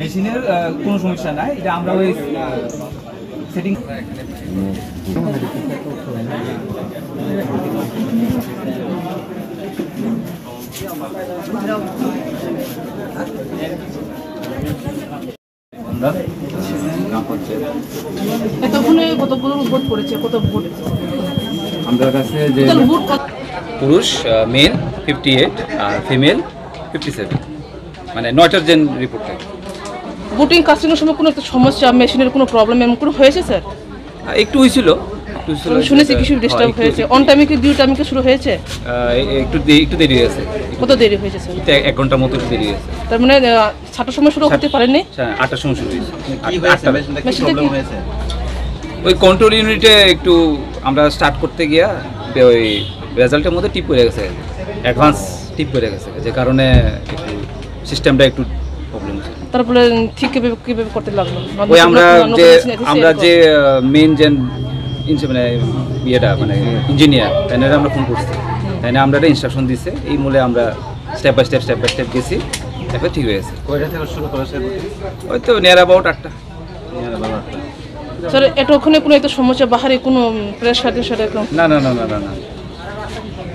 মেশিনের কোনো সমস্যা নাই, এটা আমরা ওই সেটিং এতক্ষণে কতগুলো ভোট পড়েছে, কত ভোট আমাদের কাছে যে পুরুষ মেল 58 আর ফিমেল 57, মানে 9টার জেন রিপোর্ট। ভোটিং কাস্টিংয়ের সময় কোনো একটা সমস্যা, মেশিনের কোনো প্রবলেম এমন কোনো হয়েছে স্যার? একটু হয়েছিল, শুনেছি কিছু ডিস্টার্ব হয়েছে। অন টাইমে কি ডিউ টাইমে কি শুরু হয়েছে? একটু দেরি হয়েছে। কত দেরি হয়েছে স্যার? 1 ঘন্টার মতো একটু দেরি হয়েছে। তার মানে 7টার সময় শুরু হতে পারেনি? 8টার সময় শুরু হয়েছে। মেশিনটা হয়েছে ওই কন্ট্রোল ইউনিটে একটু আমরা স্টার্ট করতে গিয়া ওই রেজাল্টের মধ্যে টিপ পড়ে গেছে, অ্যাডভান্স টিপ পড়ে গেছে, যে কারণে একটু সিস্টেমটা একটু প্রবলেম হচ্ছে। তারপরে ঠিক কিভাবে করতে লাগলো? ওই আমরা যে মেইন যে মানে ইয়েটা মানে ইঞ্জিনিয়ার তাই আমরা ফোন করছি, তাই না আমরা একটা ইনস্ট্রাকশন দিছে, এই মূলে আমরা স্টেপ বাই স্টেপ গেছি, তারপরে ঠিক হয়ে গেছে। কয়টা থেকে শুরু করেছে? ওই তো নিয়ার অ্যাবাউট 8টা। স্যার এটা ওখানে কোনো একটা সমস্যা, বাহারে কোনো প্রেশার এরকম? না,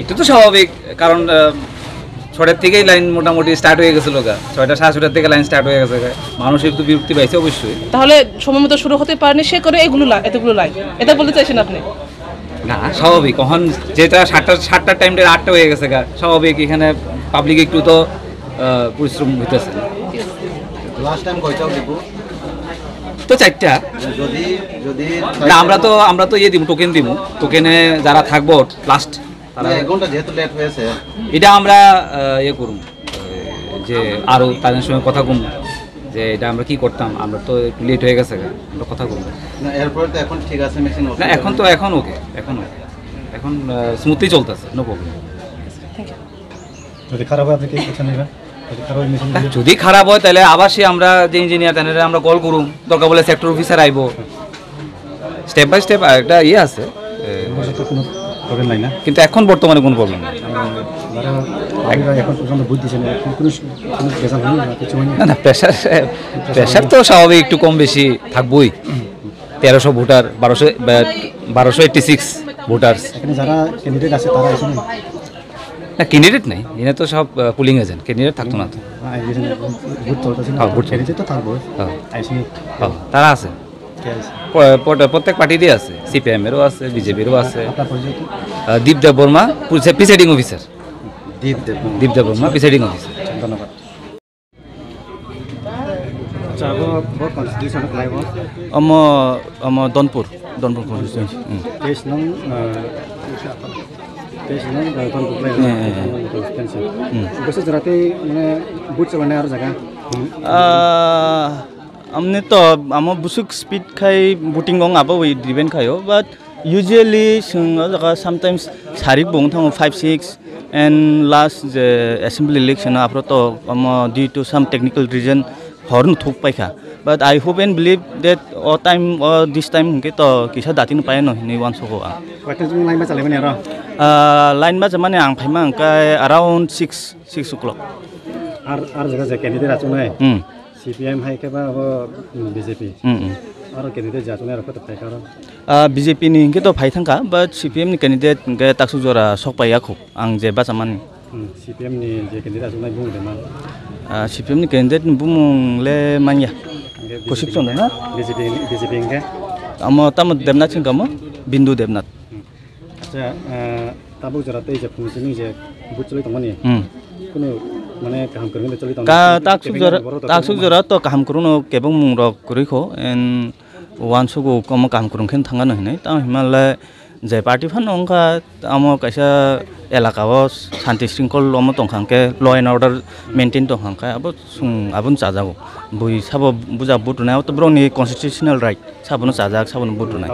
এটা তো স্বাভাবিক, কারণ 6টার থেকেই লাইন মোটামুটি স্টার্ট হয়ে গেছিল, 6টা 6:30 থেকে লাইন স্টার্ট হয়ে গেছে, মানুষ একটু বিরক্তি পাইছে অবশ্যই। তাহলে সময় মতো শুরু হতে পারেনি সে করে এতগুলো লাইন, এটা বলতে চাইছেন আপনি? না, স্বাভাবিক, কখন যেটা 7টার টাইমটা 8টা হয়ে গেছে, স্বাভাবিক, এখানে পাবলিক একটু তো পরিশ্রম হইতেছে। লাস্ট টাইম কয়টাও দিব তো 4টা। যদি না, আমরা তো ইয়ে দিব, টোকেন দিব, টোকেনে যারা থাকবো লাস্ট তারা 1 ঘন্টা যেহেতু লেট হয়েছে, এটা আমরা ইয়ে করুন, যে আরও তাদের সঙ্গে কথা কম, যে এটা আমরা কি করতাম, আমরা তো একটু লেট হয়ে গেছে, আমরা কথা বলবো না। এরপরে তো এখন ঠিক আছে মেশিন? না, এখন ওকে, এখন স্মুথলি চলতেছে, নো প্রবলেম। যদি খারাপ হয় আপনি কি কিছু নেবেন? যদি খারাপ হয় তাহলে আবার আমরা যে ইঞ্জিনিয়ার তাদের আমরা কল করুম, দরকার বলে সেক্টর অফিসার আইব, স্টেপ বাই স্টেপ একটা ইয়ে আছে, কোনো প্রবলেম নাই না। কিন্তু এখন বর্তমানে কোনো প্রবলেম নেই। এখন পর্যন্ত বুঝ দিচ্ছেন না, প্রেশার তো স্বাভাবিক একটু কম বেশি থাকবই। 1300 ভোটার, 1286 ভোটার্স। এখানে যারা ক্যান্ডিডেট আছে তারা এসে না, ক্যান্ডিডেট নেই, এনে তো সব পুলিং এজেন্ট, ক্যান্ডিডেট থাকতো না তো। তারা আছে, প্রত্যেক পার্টিরই আছে, সিপিএমেরও আছে, বিজেপিরও আছে। Dipdeb Barma presiding officer. Dipdeb Barma presiding officer. ধন্যবাদ। দনপুর কনস্টিটিউয়েন্সি। हमने तो आम बुसुक स्पीड खाई बुटिंग गंग आबो वे डिपेंड खायो बाट usually जगह sometimes सारी बंग थांगो 5-6 and last the assembly election after तो आम due to some technical reason horn थोक पाइखा but I hope and believe that all time this time के तो किसा दातिन पाए न नि वान सको आ लाइन बा जमाने आं फाइमा का around 6 o'clock আর জায়গা যে ক্যান্ডিডেট আছে না সিপিএম হাই কেবা বিজেপি আর ক্যান্ডিডেট যাচনে আর কত পাই কারণ বিজেপি नि के तो फाइ थांका but সিপিএম नि ক্যান্ডিডেট के ताकसु जरा सकपाया खौ आं जे बा जमान সিপিএম नि जे क्যান্डिडेट আছে না बुंदे मा সিপিএম नि ক্যান্ডিডেট बुमुंले मानिया कसिप चंद ना বিজেপি के आम तम देवनाथ सिंह कम बिंदु देवनाथ আচ্ছা তাবু जरा तै जे फुंसिनि जे बुचलै तमनि কোনো মানে কাম করবে চলি তো का ताकसु जरा तो काम करूनो केबं मुंग रक करिखो एन वानसुगो कम काम करूनखेन थांगा नहिनै ता हिमालय যে পার্টি ফান অংকা আমো কাইসা এলাকাও শান্তি শৃঙ্খল আমো তংখাংকে ল এন্ড অর্ডার মেইনটেইন তংখাংকা আবো সুং আবুন চাজাগো বুই সাবো বুজা বুটুনাय তো ব্রনি কনস্টিটিউশনাল রাইট সাবনো চাজাক সাবনো বুটুনাय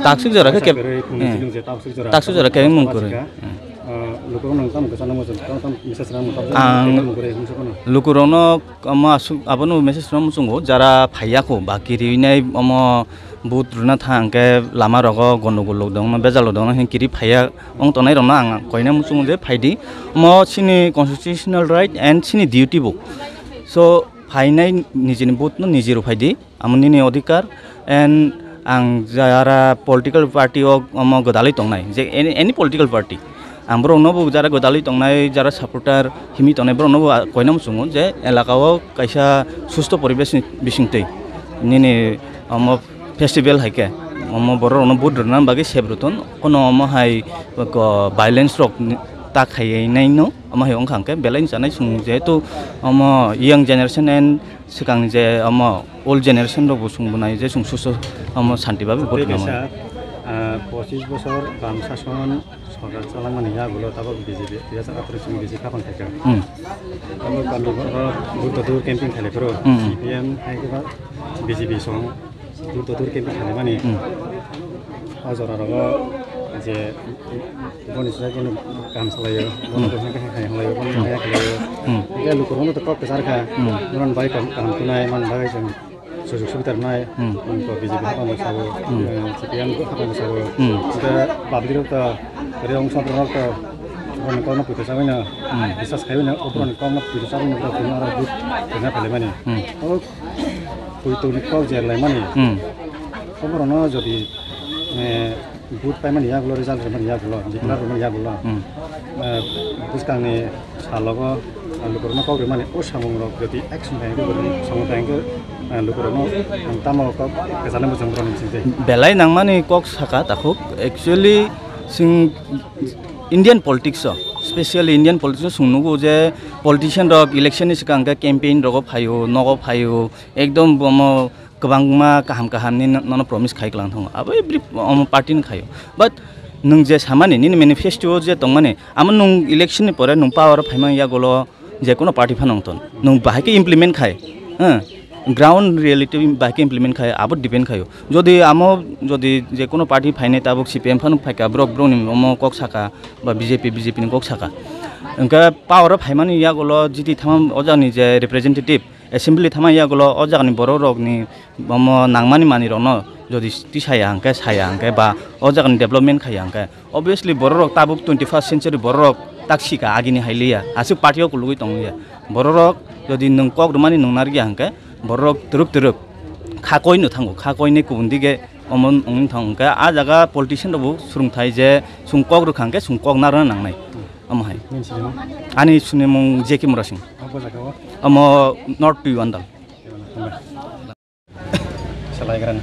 তাকসিক জরা কে তাকসিক জরা কে মুং করে lukurono masuk apa nu message ram sungo jara phaya ko baki rinai amo but runa thangke lama rogo gondogol dong bezal dong hen kiri phaya ong tonai rona ang koina musung je phaidi mo sini constitutional right and sini duty book so phainai nijini but no nijiro phaidi amoni ni odhikar and ang jara political party o amo godali tongnai je any political party आंब्रो नबो जरा गदालि तंनाय जरा सपोर्टार हिमि तंनाय bro नबो कोइनाम सुङो जे एलाकाओ काइसा सुस्थ परिबेश बिसिंतै निने अम festival हाइके अम बरो न बुद रना बागे सेब्रतन कोनो अम high violence रक ता खायनाय know um high अंखांके बेलाइन जानाय सुङ जेतु अम यंग जेनारेशन एंड सिगां जे अम ओल्ड जेनारेशन रबो सुङबनाय जे सुङ सुस अम शान्तिबाबे बुद नामा 25 বছর বাম শাসন সরকার চালামানি ইয়াগুলো তারপর বিজেপি 2018 বেশি খাপান থাকে তারপর গামী দূর ক্যাম্পিং খেলে করো সিপিএম হাইকেবা বিজেপি সং দূর ক্যাম্পিং খেলে মানে অজরার যে বনিসাই কোনো কাম চালাयो বনদোসনা খাই হলাयो বনদোসনা খালাयो এটা লুকুরনো তো কত সারখা নরন বাই কাম তুনাই মান বাই जों सुजुग सुबिदा नाय बिजेपि खालामनो साबो सिपिएम को खालामनो साबो दा पाब्लिक ता रे अंग साबरन ता रन कौन पुते साबैना विश्वास खायनो अब्रन कौन पुते साबैना ता कुमार बुत ना फले माने ओ पुइतोनि कौ जेरलाय माने अब्रन जदि बुत पाइ माने यागलो रिजाल्ट माने यागलो डिक्लार माने यागलो बुसकांनि सालगो लुकुरनो कौ माने ओ सामंग रक जदि एक्सन थायको सामंग थायको लुकुरनो तामो को केजाले मोजां ब्रन सिंते बेलाय नांमानि कक साका ताखौ एक्चुअली सिं Indian politics specially Indian politics सुंनुगो जे पॉलिटिशियन रक इलेक्शन नि सिगां कैंपेन रगो फायो नगो फायो एकदम बम गोबांमा काहामनि नन प्रमिस खाइक्लां थङ आबो एभ्री पार्टी नि खायो बाट नों जे सामानि नि मैनिफेस्टो जे तंमाने आम नों इलेक्शन नि परे नों पावर फाइमा या गलो जे कोनो पार्टी फानंतन नों बाहायके इम्प्लिमेंट खाय ग्राउंड रियलिटी बाकी इम्प्लिमेंट खाय आबो डिपेंड खायो जदि आमो जदि जे कोनो पार्टी फाइने ताबो सीपीएम फान फाइका ब्रनि अम कक साका बा बीजेपी नि कक साका ओंका पावर फाइमानि या गलो जिति थाम अजानि जे रिप्रेजेंटेटिव एसेम्बली थामा या गलो अजानि बर रगनि अम नांमानि मानि रन जदि तिसाया अंके साया अंके बा अजानि डेभलपमेंट खाया अंके ऑब्वियसली बर रग ताबो 21st सेंचुरी बर रग ताकसिका आगिनि हाइलिया आसु पार्टियाव कुलुगै तंगिया बर रग जदि नों कक मानि नंनारगिया अंके बरक तुरुक खाकयनो थांगो खाकयनि गुबुनदिगे अमन अंग थांगा आ जागा पॉलिटिशियन रबो सुरुंथाय जे सुंकक रखांके सुंकक नारना नांनाय अमहाय आनि सुने मं जेके मुरासिं अम नॉर्थ टू वान्दाल सलायग्रान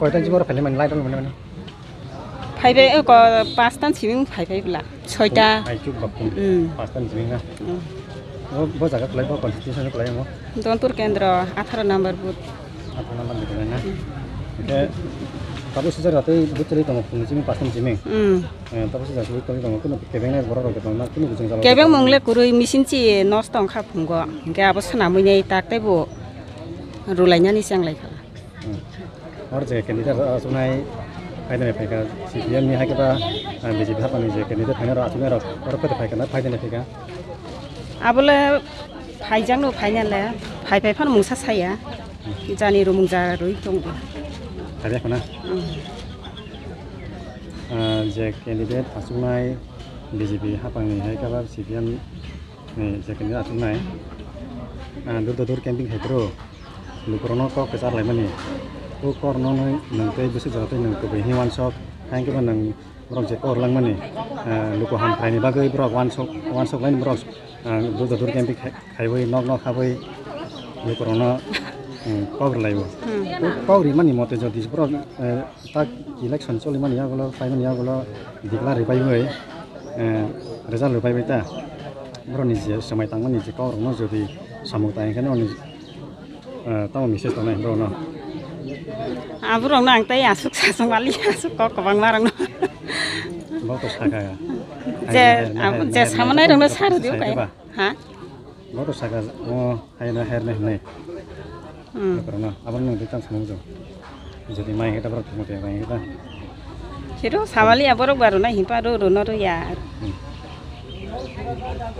কয়টা জীবর ফেলে মানে লাইট মানে মানে ফাইভে পাঁচটান সিমিং ফাইভে বোলা ছয়টা আইচুক বাপু পাঁচটা জিমিং না ও জায়গা প্লাই বা কনস্টিটিউশন প্লাই মো দন্তপুর কেন্দ্র 18 নম্বর booth apa nama gitu na tapi sejak itu betul itu mau jimin pasten jimin tapi sejak itu kalau kamu kuno kebengnya borok gitu na kuno bujung jalan kebeng mongle kurui mesin ci nostong kha phunggo ge abo sanamui nei takte bo rulainya ni siang lai khala और जे candidate सुनाई फायदा नहीं फेंका CPM में है कि बा BJP हाथ में जे कैंडिडेट फाइनल आचुने और पता फेंका ना फायदा नहीं फेंका abole फाइजांग नो फाइनल ले फाइ फान मुसा साया जानि रुमुं जा रुइ दंबो फायदा खना जे कैंडिडेट आचुनाय बीजेपी हाथ में है कि बा सीपीएम ने जे कैंडिडेट आचुनाय दूर दूर कैंपिंग है प्रो लुकरोनो को केसार लाइमानी तो करनो नंते बिसु जाते नंको बेहि वान शॉप हां के नंग ब्रक जे कर लांगमानी लुको हाम फाइनि बागै ब्रक वान शॉप लाइन ब्रक दूर दूर कैंपिंग खाइबै नक नक खाबै लुकरोनो कवर लाइबो कवरि मानि मते जदि ब्रक ताक इलेक्शन चलि मानि आगलो फाइनि आगलो दिक्ला रिबाइबै रिजाल्ट रिबाइबै ता ब्रनि जे समय तांमानि जे कवरनो जदि सामु ताइखाने अनि ताव message तनाय Brno aburong nang tai asuk sasong wali asuk kok kabang marang no बहुत saga je samanai rong saru diu kai ha बहुत सागा ओ हायना हेरने नै करना अब नों दितां समझो जदि माइ हेटा ब्रक मते माइ हेटा Kiro sawali aborok baru na himpa ro no ro ya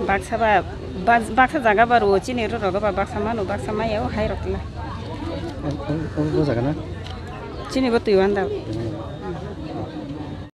baksa jaga baru chini ro roga ba baksa manu baksa mai au hai rokla ओ जागा ना chini bo tuiwan da